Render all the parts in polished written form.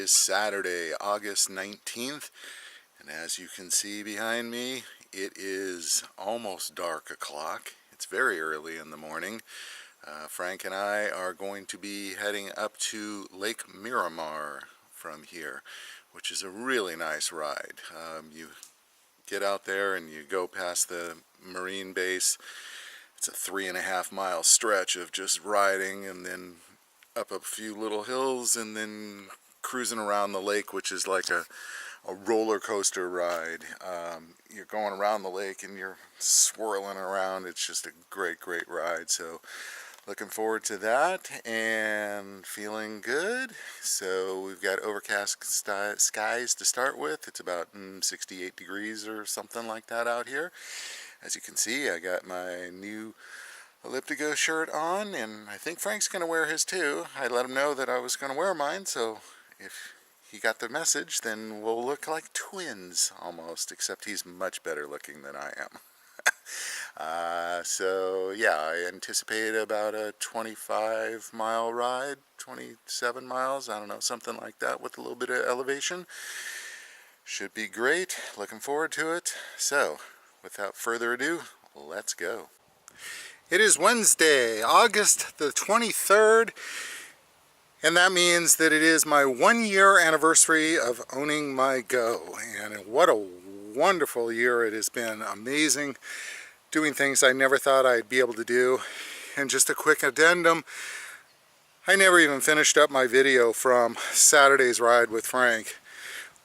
is Saturday, August 19th, and as you can see behind me, it is almost dark o'clock. It's very early in the morning. Frank and I are going to be heading up to Lake Miramar from here, which is a really nice ride. You get out there and you go past the Marine base. It's a 3.5 mile stretch of just riding and then up a few little hills and then cruising around the lake, which is like a roller coaster ride. You're going around the lake and you're swirling around. It's just a great ride. So looking forward to that and feeling good. So we've got overcast skies to start with. It's about 68 degrees or something like that out here. As you can see, I got my new Elliptigo shirt on, and I think Frank's going to wear his too. I let him know that I was going to wear mine, so if he got the message, then we'll look like twins almost, except he's much better looking than I am. So yeah, I anticipate about a 25 mile ride, 27 miles, I don't know, something like that with a little bit of elevation. Should be great, looking forward to it. So without further ado, let's go. It is Wednesday, August the 23rd, and that means that it is my 1-year anniversary of owning my Go. And what a wonderful year it has been. Amazing, doing things I never thought I'd be able to do. And just a quick addendum, I never even finished up my video from Saturday's ride with Frank.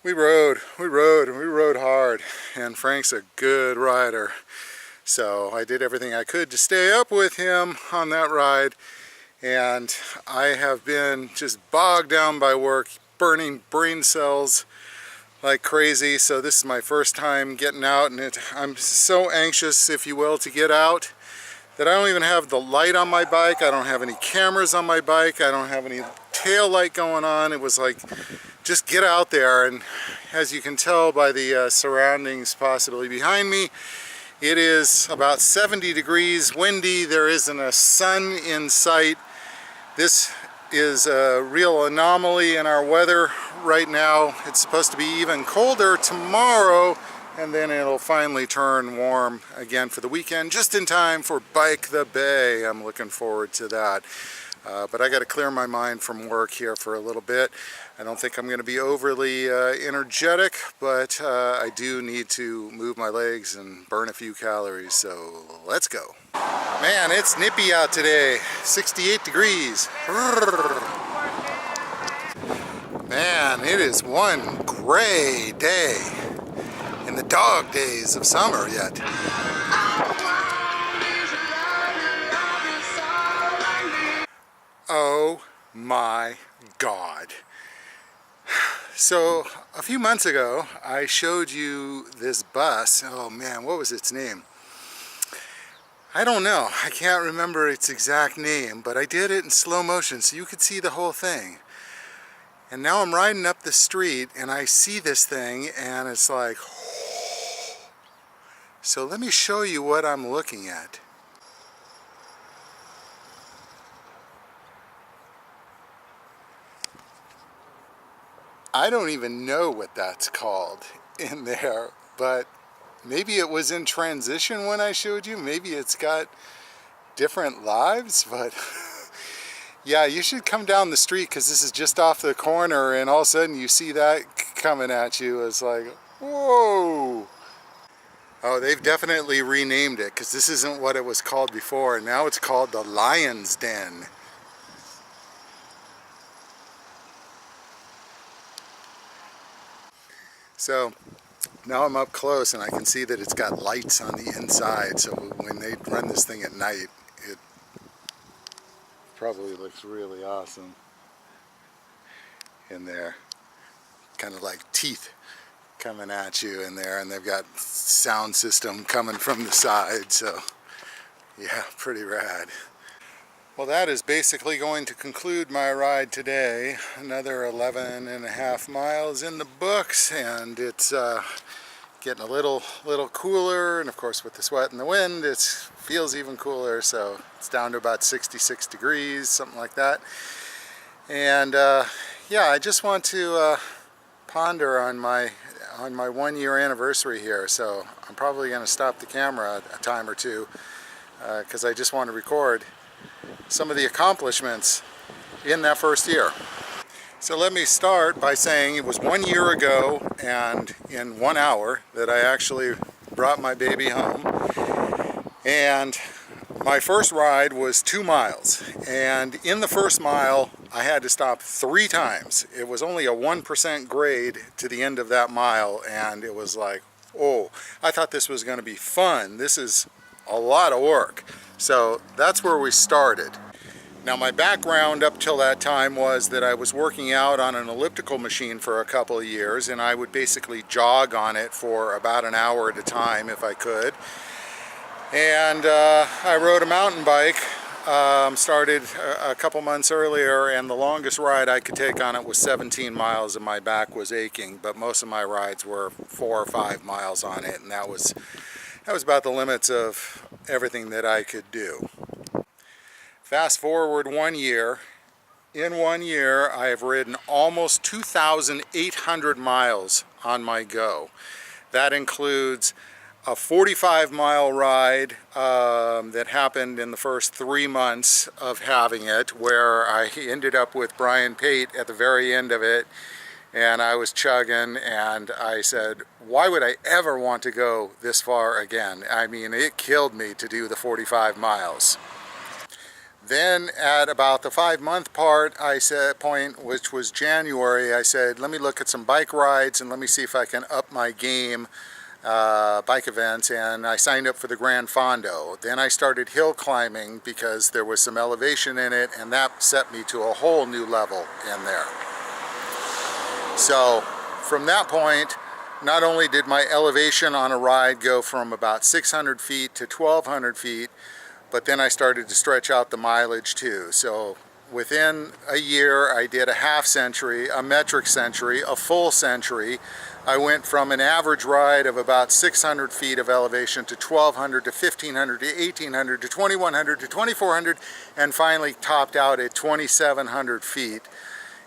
We rode hard, and Frank's a good rider. So I did everything I could to stay up with him on that ride, and I have been just bogged down by work, burning brain cells like crazy. So this is my first time getting out, and I'm so anxious, if you will, to get out that I don't even have the light on my bike. I don't have any cameras on my bike. I don't have any tail light going on. It was like, just get out there. And as you can tell by the surroundings possibly behind me, it is about 70 degrees, windy. There isn't a sun in sight. This is a real anomaly in our weather right now. It's supposed to be even colder tomorrow, and then it'll finally turn warm again for the weekend, just in time for Bike the Bay. I'm looking forward to that. But I got to clear my mind from work here for a little bit. I don't think I'm going to be overly energetic, but I do need to move my legs and burn a few calories, so let's go. Man, it's nippy out today, 68 degrees. Man, it is one gray day in the dog days of summer yet. Oh my God. So a few months ago I showed you this bus. Oh man, what was its name? I don't know. I can't remember its exact name, but I did it in slow motion so you could see the whole thing. And now I'm riding up the street and I see this thing and it's like, so let me show you what I'm looking at. I don't even know what that's called in there, but maybe it was in transition when I showed you. Maybe it's got different lives, but yeah, you should come down the street because this is just off the corner, and all of a sudden you see that coming at you. It's like, whoa. Oh, they've definitely renamed it because this isn't what it was called before. Now it's called the Lion's Den. So now I'm up close and I can see that it's got lights on the inside, so when they run this thing at night, it probably looks really awesome in there. Kind of like teeth coming at you in there, and they've got sound system coming from the side, so yeah, pretty rad. Well, that is basically going to conclude my ride today. Another 11.5 miles in the books, and it's getting a little cooler, and of course with the sweat and the wind it feels even cooler, so it's down to about 66 degrees, something like that. And yeah, I just want to ponder on my 1 year anniversary here, so I'm probably going to stop the camera a time or two because I just want to record some of the accomplishments in that first year. So let me start by saying it was 1 year ago and in 1 hour that I actually brought my baby home, and my first ride was 2 miles, and in the first mile I had to stop 3 times. It was only a 1% grade to the end of that mile, and it was like, oh, I thought this was going to be fun. This is a lot of work. So that's where we started. Now, my background up till that time was that I was working out on an elliptical machine for a couple of years, and I would basically jog on it for about an hour at a time if I could. And I rode a mountain bike, started a couple months earlier, and the longest ride I could take on it was 17 miles and my back was aching, but most of my rides were 4 or 5 miles on it, and that was about the limits of everything that I could do. Fast forward 1 year. In 1 year, I have ridden almost 2,800 miles on my go. That includes a 45-mile ride that happened in the first 3 months of having it, where I ended up with Brian Pate at the very end of it, and I was chugging, and I said, why would I ever want to go this far again? I mean, it killed me to do the 45 miles. Then at about the 5-month point, which was January, I said, let me look at some bike rides and let me see if I can up my game, bike events, and I signed up for the Gran Fondo. Then I started hill climbing because there was some elevation in it, and that set me to a whole new level in there. So from that point, not only did my elevation on a ride go from about 600 feet to 1,200 feet, but then I started to stretch out the mileage too. So within a year, I did a half century, a metric century, a full century. I went from an average ride of about 600 feet of elevation to 1,200 to 1,500 to 1,800 to 2,100 to 2,400, and finally topped out at 2,700 feet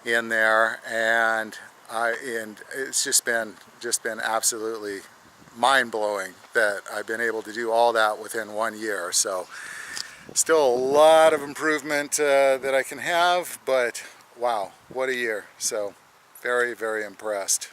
in there. And it's just been absolutely mind-blowing that I've been able to do all that within 1 year. So still a lot of improvement that I can have, but wow, what a year. So very, very impressed.